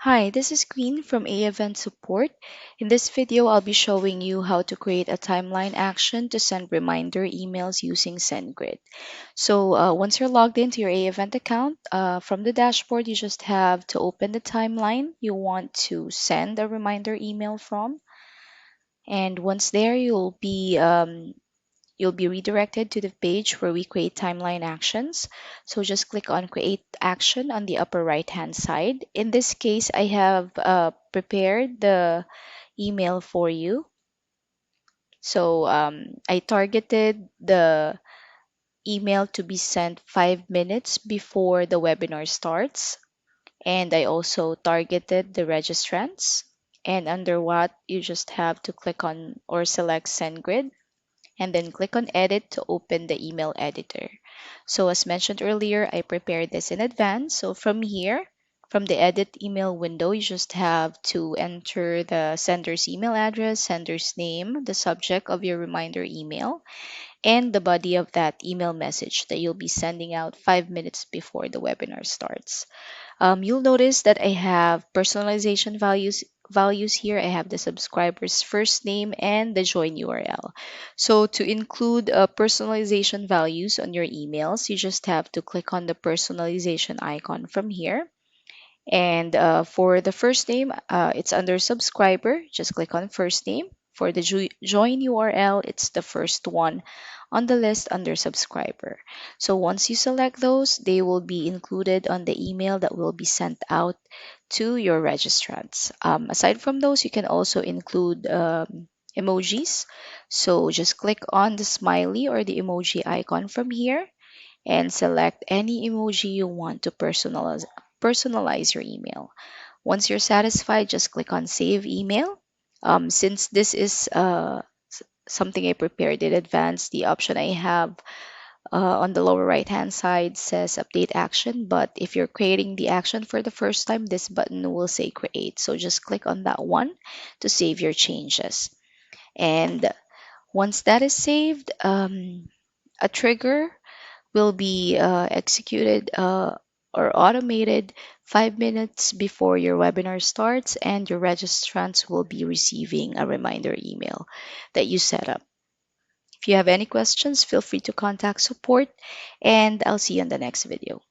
Hi, this is Queen from AEvent Support. In this video, I'll be showing you how to create a timeline action to send reminder emails using SendGrid. Once you're logged into your AEvent account, from the dashboard, you just have to open the timeline you want to send a reminder email from. And once there, you'll be redirected to the page where we create timeline actions. So just click on create action on the upper right hand side. In this case, I have prepared the email for you. I targeted the email to be sent 5 minutes before the webinar starts. And I also targeted the registrants. And under what, you just have to click on or select SendGrid and then click on edit to open the email editor. So as mentioned earlier, I prepared this in advance. So from here, from the edit email window, you just have to enter the sender's email address, sender's name, the subject of your reminder email, and the body of that email message that you'll be sending out 5 minutes before the webinar starts. You'll notice that I have personalization values here. I have the subscriber's first name and the join URL. So to include personalization values on your emails, you just have to click on the personalization icon from here. And for the first name, it's under subscriber. Just click on first name. For the join URL, it's the first one on the list under subscriber. So once you select those, they will be included on the email that will be sent out to your registrants. Aside from those, you can also include emojis. So just click on the smiley or the emoji icon from here and select any emoji you want to personalize your email. Once you're satisfied, just click on Save Email. Since this is something I prepared in advance, the option I have on the lower right hand side says Update Action. But if you're creating the action for the first time, this button will say Create. So just click on that one to save your changes. And once that is saved, a trigger will be executed or automated 5 minutes before your webinar starts, and your registrants will be receiving a reminder email that you set up. If you have any questions, feel free to contact support, and I'll see you in the next video.